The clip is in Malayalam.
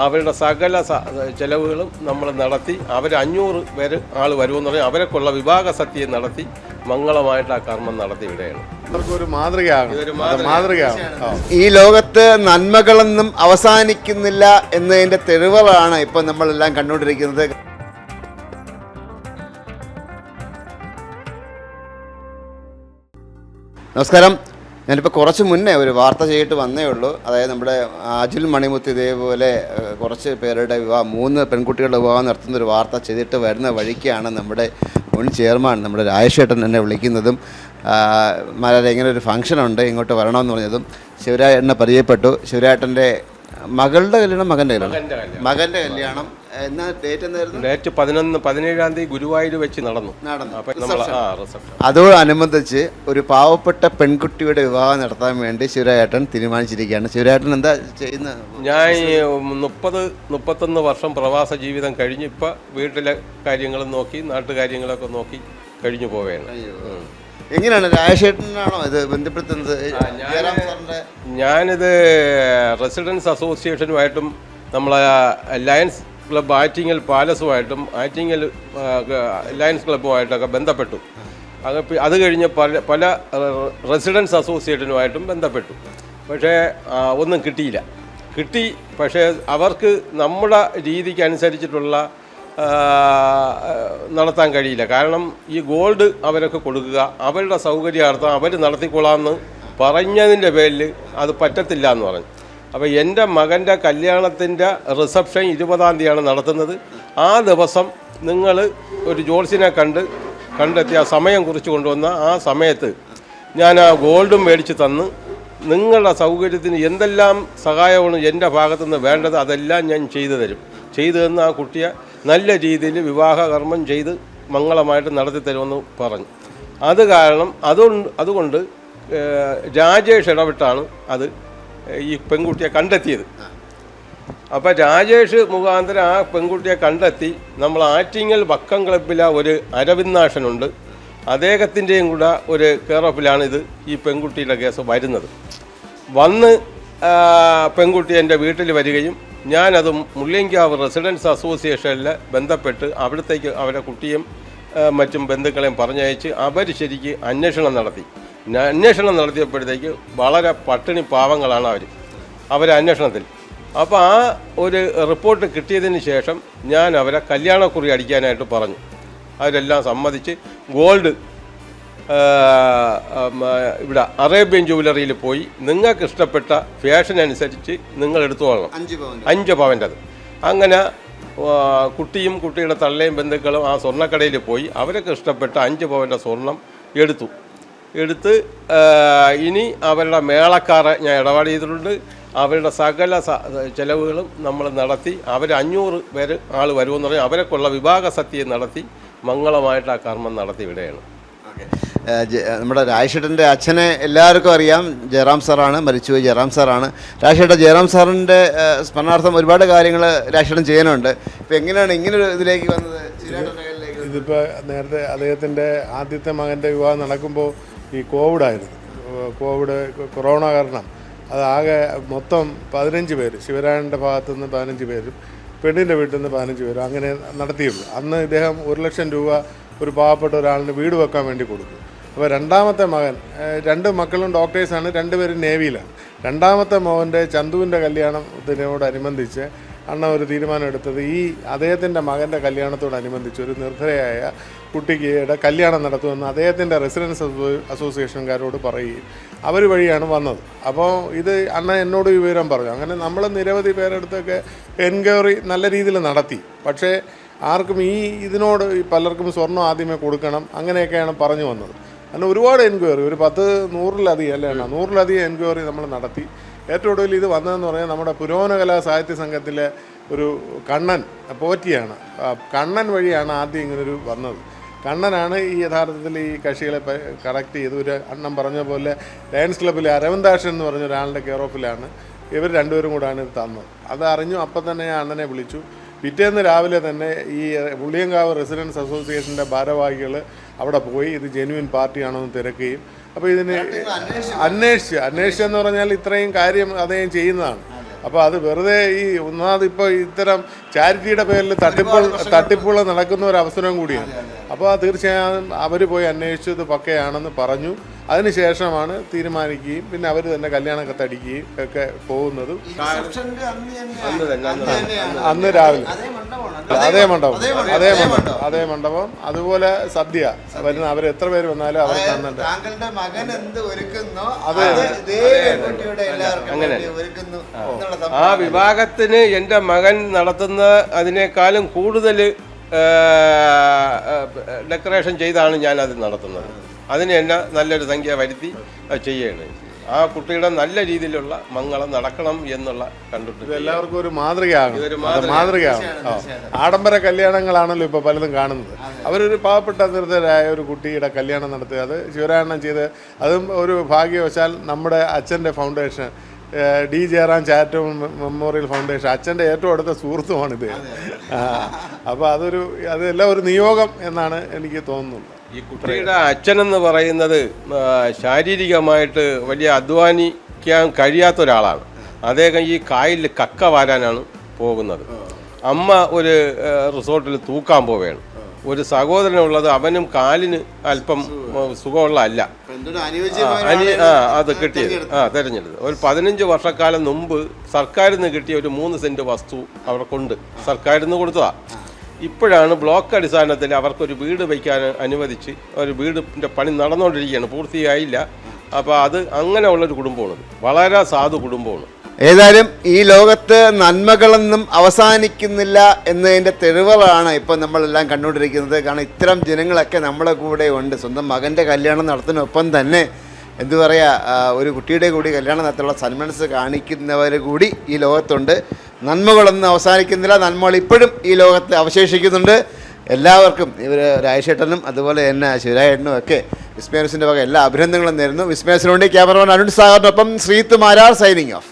അവരുടെ സകല ചെലവുകളും നമ്മൾ നടത്തി. അവർ 500 പേര് ആൾ വരുമെന്ന് പറഞ്ഞാൽ അവരെക്കുള്ള വിഭാഗ സത്യം നടത്തി മംഗളമായിട്ട് ആ കർമ്മം നടത്തി വിടുകയാണ്. ഈ ലോകത്ത് നന്മകളൊന്നും അവസാനിക്കുന്നില്ല എന്നതിൻ്റെ തെളിവുകളാണ് ഇപ്പം നമ്മളെല്ലാം കണ്ടുകൊണ്ടിരിക്കുന്നത്. നമസ്കാരം. ഞാനിപ്പോൾ കുറച്ച് മുന്നേ ഒരു വാർത്ത ചെയ്തിട്ട് വന്നേ ഉള്ളൂ. അതായത് നമ്മുടെ അജിൽ മണിമുത്ത് ഇതേപോലെ കുറച്ച് പേരുടെ വിവാഹം 3 പെൺകുട്ടികളുടെ വിവാഹം നടത്തുന്നൊരു വാർത്ത ചെയ്തിട്ട് വരുന്ന വഴിക്കാണ് നമ്മുടെ മുൻ ചെയർമാൻ നമ്മുടെ രാജേഷേട്ടൻ എന്നെ വിളിക്കുന്നതും മാരാരെ ഇങ്ങനെ ഒരു ഫംഗ്ഷനുണ്ട് ഇങ്ങോട്ട് വരണമെന്ന് പറഞ്ഞതും ശിവരാജേട്ടനെ പരിചയപ്പെട്ടു. ശിവരാജേട്ടൻ്റെ മകളുടെ കല്യാണം മകൻ്റെ കല്യാണം എന്നാ ഡേറ്റ് എന്തായിരുന്നു? ഡേറ്റ് 17-ാം തീയതി ഗുരുവായൂർ വെച്ച് നടന്നു. അതോടനുബന്ധിച്ച് ഒരു പാവപ്പെട്ട പെൺകുട്ടിയുടെ വിവാഹം നടത്താൻ വേണ്ടി ശിവരാജേട്ടൻ തീരുമാനിച്ചിരിക്കുകയാണ്. ശിവരാജേട്ടൻ എന്താ ചെയ്യുന്നത്? ഞാൻ 30-31 വർഷം പ്രവാസ ജീവിതം കഴിഞ്ഞ് ഇപ്പം വീട്ടിലെ കാര്യങ്ങളും നോക്കി നാട്ടുകാര്യങ്ങളൊക്കെ നോക്കി കഴിഞ്ഞു പോവുകയാണ്. എങ്ങനെയാണ് രാജേഷേട്ടനാണോ ഇത് ബന്ധപ്പെടുത്തുന്നത്? ഞാനിത് റെസിഡൻസ് അസോസിയേഷനുമായിട്ടും നമ്മളെ ലയൺസ് ക്ലബ്ബ് ആറ്റിങ്ങൽ പാലസുമായിട്ടും ആറ്റിങ്ങൽ ലയൺസ് ക്ലബ്ബുമായിട്ടൊക്കെ ബന്ധപ്പെട്ടു. അത് കഴിഞ്ഞ് പല റെസിഡൻസ് അസോസിയേഷനുമായിട്ടും ബന്ധപ്പെട്ടു. പക്ഷേ ഒന്നും കിട്ടിയില്ല. പക്ഷേ അവർക്ക് നമ്മുടെ രീതിക്ക് അനുസരിച്ചിട്ടുള്ള നടത്താൻ കഴിയില്ല. കാരണം ഈ ഗോൾഡ് അവരൊക്കെ കൊടുക്കുക, അവരുടെ സൗകര്യാർത്ഥം അവർ നടത്തിക്കൊള്ളാമെന്ന് പറഞ്ഞതിൻ്റെ പേരിൽ അത് പറ്റത്തില്ല എന്ന് പറഞ്ഞു. അപ്പോൾ എൻ്റെ മകൻ്റെ കല്യാണത്തിൻ്റെ റിസപ്ഷൻ 20-ാം തീയതിയാണ് നടത്തുന്നത്. ആ ദിവസം നിങ്ങൾ ഒരു ജോത്സ്യനെ കണ്ടെത്തി ആ സമയം കുറിച്ച് കൊണ്ടുവന്ന ആ സമയത്ത് ഞാൻ ആ ഗോൾഡും മേടിച്ച് തന്ന് നിങ്ങളുടെ സൗകര്യത്തിന് എന്തെല്ലാം സഹായമാണ് എൻ്റെ ഭാഗത്തുനിന്ന് വേണ്ടത് അതെല്ലാം ഞാൻ ചെയ്തു തന്ന് ആ കുട്ടിയെ നല്ല രീതിയിൽ വിവാഹ കർമ്മം ചെയ്ത് മംഗളമായിട്ട് നടത്തി തരുമെന്ന് പറഞ്ഞു. അത് കാരണം അതുകൊണ്ട് രാജേഷ് ഇടപെട്ടാണ് അത് ഈ പെൺകുട്ടിയെ കണ്ടെത്തിയത്. അപ്പോൾ രാജേഷ് മുഖാന്തരം ആ പെൺകുട്ടിയെ കണ്ടെത്തി നമ്മൾ ആറ്റിങ്ങൽ വക്കം ക്ലബ്ബിലെ ഒരു അരവിന്ദാഷനുണ്ട്, അദ്ദേഹത്തിൻ്റെയും കൂടെ ഒരു കെയറോഫിലാണ് ഈ പെൺകുട്ടിയുടെ കേസ് വരുന്നത്. വന്ന് പെൺകുട്ടി എൻ്റെ വീട്ടിൽ വരികയും ഞാനത് മുള്ളിയങ്കാവ് റെസിഡൻസ് അസോസിയേഷനിൽ ബന്ധപ്പെട്ട് അവിടത്തേക്ക് അവരെ കുട്ടിയും മറ്റും ബന്ധുക്കളെയും പറഞ്ഞയച്ച് അവർ ശരിക്ക് അന്വേഷണം നടത്തിയപ്പോഴത്തേക്ക് വളരെ പട്ടിണി പാവങ്ങളാണ് അവർ അന്വേഷണത്തിൽ. അപ്പോൾ ആ ഒരു റിപ്പോർട്ട് കിട്ടിയതിന് ശേഷം ഞാൻ അവരെ കല്യാണക്കുറി അടിക്കാനായിട്ട് പറഞ്ഞു. അവരെല്ലാം സമ്മതിച്ച് ഗോൾഡ് ഇവിടെ അറേബ്യൻ ജുവലറിയിൽ പോയി നിങ്ങൾക്ക് ഇഷ്ടപ്പെട്ട ഫാഷൻ അനുസരിച്ച് നിങ്ങൾ എടുത്തുകൊള്ളണം 5 പവൻ്റെത്. അങ്ങനെ കുട്ടിയും കുട്ടിയുടെ തള്ളയും ബന്ധുക്കളും ആ സ്വർണ്ണക്കടയിൽ പോയി അവർക്ക് ഇഷ്ടപ്പെട്ട 5 പവൻ്റെ സ്വർണം എടുത്ത് ഇനി അവരുടെ മേളക്കാരെ ഞാൻ ഇടപാട് ചെയ്തിട്ടുണ്ട്. അവരുടെ സകല ചെലവുകളും നമ്മൾ നടത്തി. അവർ 500 പേര് ആൾ വരുമെന്ന് പറഞ്ഞാൽ അവരെക്കുള്ള വിഭാഗ സത്യം നടത്തി മംഗളമായിട്ട് ആ കർമ്മം നടത്തി വിടുകയാണ്. നമ്മുടെ രാജേഷേട്ടൻ്റെ അച്ഛനെ എല്ലാവർക്കും അറിയാം, ജയറാം സാറാണ്, മരിച്ചുപോയി ജയറാം സാറാണ്. രാജേഷേട്ടൻ ജയറാം സാറിൻ്റെ സ്മരണാർത്ഥം ഒരുപാട് കാര്യങ്ങൾ രാജേഷേട്ടൻ ചെയ്യാനുണ്ട്. ഇപ്പം എങ്ങനെയാണ് ഇങ്ങനൊരു ഇതിലേക്ക് വന്നത്? ഇതിപ്പോൾ നേരത്തെ അദ്ദേഹത്തിൻ്റെ ആദ്യത്തെ മകൻ്റെ വിവാഹം നടക്കുമ്പോൾ ഈ കൊറോണ കാരണം അതാകെ മൊത്തം 15 പേര്, ശിവരാജൻ്റെ ഭാഗത്തു നിന്ന് 15 പേരും പെണ്ണിൻ്റെ വീട്ടിൽ നിന്ന് 15 പേരും അങ്ങനെ നടത്തിയുള്ളൂ. അന്ന് ഇദ്ദേഹം 1 ലക്ഷം രൂപ ഒരു പാവപ്പെട്ട ഒരാളിന് വീട് വെക്കാൻ വേണ്ടി കൊടുക്കും. അപ്പോൾ രണ്ടാമത്തെ മകൻ, 2 മക്കളും ഡോക്ടേഴ്സാണ്, 2 പേരും നേവിയിലാണ്. രണ്ടാമത്തെ മോൻ്റെ ചന്തുവിൻ്റെ കല്യാണത്തിനോടനുബന്ധിച്ച് അണ്ണ ഒരു തീരുമാനം എടുത്തത് ഈ അദ്ദേഹത്തിൻ്റെ മകൻ്റെ കല്യാണത്തോടനുബന്ധിച്ച് ഒരു നിർദ്ധരയായ കുട്ടിയുടെ കല്യാണം നടത്തുമെന്ന് അദ്ദേഹത്തിൻ്റെ റെസിഡൻസ് അസോസിയേഷൻകാരോട് പറയുകയും അവർ വഴിയാണ് വന്നത്. അപ്പോൾ ഇത് അണ്ണ എന്നോട് വിവരം പറഞ്ഞു. അങ്ങനെ നമ്മൾ നിരവധി പേരെടുത്തൊക്കെ എൻക്വയറി നല്ല രീതിയിൽ നടത്തി. പക്ഷേ ആർക്കും ഇതിനോട് പലർക്കും സ്വർണ്ണം ആദ്യമേ കൊടുക്കണം അങ്ങനെയൊക്കെയാണ് പറഞ്ഞു വന്നത്. അങ്ങനെ ഒരുപാട് എൻക്വയറി, ഒരു 100-100-ലധികം അല്ലേ 100-ലധികം എൻക്വയറി നമ്മൾ നടത്തി. ഏറ്റവും ഒടുവിൽ ഇത് വന്നതെന്ന് പറഞ്ഞാൽ നമ്മുടെ പുരോഗമന കലാ സാഹിത്യ സംഘത്തിലെ ഒരു കണ്ണൻ പോറ്റിയാണ്. കണ്ണൻ വഴിയാണ് ആദ്യം ഇങ്ങനൊരു വന്നത്. കണ്ണനാണ് ഈ യഥാർത്ഥത്തിൽ ഈ കക്ഷികളെ കറക്റ്റ് ചെയ്ത് ഒരു അണ്ണം പറഞ്ഞ പോലെ ലയൺസ് ക്ലബ്ബിലെ അരവിന്ദാഷൻ എന്ന് പറഞ്ഞ ഒരാളുടെ കെയർ ഓഫിലാണ് ഇവർ രണ്ടുപേരും കൂടാണ് ഇത് തന്നത്. അത് അറിഞ്ഞു. അപ്പം തന്നെ ഞാൻ അണ്ണനെ വിളിച്ചു. പിറ്റേന്ന് രാവിലെ തന്നെ ഈ മുള്ളിയങ്കാവ് റെസിഡൻസ് അസോസിയേഷൻ്റെ ഭാരവാഹികൾ അവിടെ പോയി ഇത് ജെന്യുവിൻ പാർട്ടിയാണോ എന്ന് തിരക്കുകയും അപ്പോൾ ഇതിന് അന്വേഷിച്ചെന്ന് പറഞ്ഞാൽ ഇത്രയും കാര്യം അദ്ദേഹം ചെയ്യുന്നതാണ്. അപ്പോൾ അത് വെറുതെ ഈ ഒന്നാമത് ഇപ്പോൾ ഇത്തരം ചാരിറ്റിയുടെ പേരിൽ തട്ടിപ്പുകൾ നടക്കുന്ന ഒരു അവസരം കൂടിയാണ്. അപ്പോൾ തീർച്ചയായും അവർ പോയി അന്വേഷിച്ചത് പക്കയാണെന്ന് പറഞ്ഞു. അതിനുശേഷമാണ് തീരുമാനിക്കുകയും പിന്നെ അവർ തന്നെ കല്യാണം കത്തടിക്കുകയും ഒക്കെ പോകുന്നതും. അന്ന് രാവിലെ അതേ മണ്ഡപം അതുപോലെ സദ്യ വരുന്ന അവർ എത്ര പേര് വന്നാലും അവർ കാണുന്നുണ്ട്. അങ്ങനെ ആ വിവാഹത്തിന് എൻ്റെ മകൻ നടത്തുന്ന അതിനേക്കാളും കൂടുതൽ ഡെക്കറേഷൻ ചെയ്താണ് ഞാനത് നടത്തുന്നത്. അതിന് എന്നെ നല്ലൊരു സംഖ്യ വരുത്തി ചെയ്യണം. ആ കുട്ടിയുടെ നല്ല രീതിയിലുള്ള മംഗളം നടക്കണം എന്നുള്ള കണ്ടിട്ട് എല്ലാവർക്കും ഒരു മാതൃകയാകും. ആഡംബര കല്യാണങ്ങളാണല്ലോ ഇപ്പോൾ പലതും കാണുന്നത്. അവരൊരു പാവപ്പെട്ട നിർദ്ധരായ ഒരു കുട്ടിയുടെ കല്യാണം നടത്തുക, അത് ശിവരാമൻ ചെയ്ത്, അതും ഒരു ഭാഗ്യവശാൽ നമ്മുടെ അച്ഛൻ്റെ foundation D Jayaram charitable memorial foundation അച്ഛൻ്റെ ഏറ്റവും അടുത്ത സുഹൃത്തുമാണിത്. അപ്പോൾ അതെല്ലാം ഒരു നിയോഗം എന്നാണ് എനിക്ക് തോന്നുന്നത്. ഈ കുട്ടിയുടെ അച്ഛനെന്ന് പറയുന്നത് ശാരീരികമായിട്ട് വലിയ അധ്വാനിക്കാൻ കഴിയാത്ത ഒരാളാണ്. അദ്ദേഹം ഈ കായലിൽ കക്ക വാരാനാണ് പോകുന്നത്. അമ്മ ഒരു റിസോർട്ടിൽ തൂക്കാൻ പോവുകയാണ്. ഒരു സഹോദരനുള്ളത് അവനും കാലിന് അല്പം സുഖമുള്ള അല്ല. അത് കിട്ടിയത് തിരഞ്ഞെടുത്തത് ഒരു 15 വർഷക്കാലം മുമ്പ് സർക്കാരിൽ നിന്ന് കിട്ടിയ ഒരു 3 സെന്റ് വസ്തു അവർക്കുണ്ട്. സർക്കാരിൽ നിന്ന് കൊടുത്തതാ. ഇപ്പോഴാണ് ബ്ലോക്ക് അടിസ്ഥാനത്തിൽ അവർക്കൊരു വീട് വയ്ക്കാൻ അനുവദിച്ച് ഒരു വീടിൻ്റെ പണി നടന്നുകൊണ്ടിരിക്കുകയാണ്, പൂർത്തിയായില്ല. അപ്പോൾ അത് അങ്ങനെയുള്ളൊരു കുടുംബമാണ്, വളരെ സാധു കുടുംബമാണ്. ഏതായാലും ഈ ലോകത്ത് നന്മകളൊന്നും അവസാനിക്കുന്നില്ല എന്നതിൻ്റെ തെളിവുകളാണ് ഇപ്പം നമ്മളെല്ലാം കണ്ടുകൊണ്ടിരിക്കുന്നത്. കാരണം ഇത്തരം ജനങ്ങളൊക്കെ നമ്മുടെ കൂടെ ഉണ്ട്. സ്വന്തം മകൻ്റെ കല്യാണം നടത്തുന്നതിനൊപ്പം തന്നെ എന്തു പറയുക, ഒരു കുട്ടിയുടെ കൂടി കല്യാണം നടത്താനുള്ള സന്മനസ് കാണിക്കുന്നവർ കൂടി ഈ ലോകത്തുണ്ട്. നന്മകളൊന്നും അവസാനിക്കുന്നില്ല, നന്മകൾ ഇപ്പോഴും ഈ ലോകത്ത് അവശേഷിക്കുന്നുണ്ട്. എല്ലാവർക്കും ഇവർ രാജേഷേട്ടനും അതുപോലെ തന്നെ ശിവരായേട്ടനും ഒക്കെ വിസ്മയ ന്യൂസിൻ്റെ വക എല്ലാ അഭിനന്ദനങ്ങളും നേരുന്നു. വിസ്മയ ന്യൂസിന് വേണ്ടി ക്യാമറമാൻ അരുൺ സാഗറിനൊപ്പം ശ്രീത്ത് മാരാർ സൈനിങ് ഓഫ്.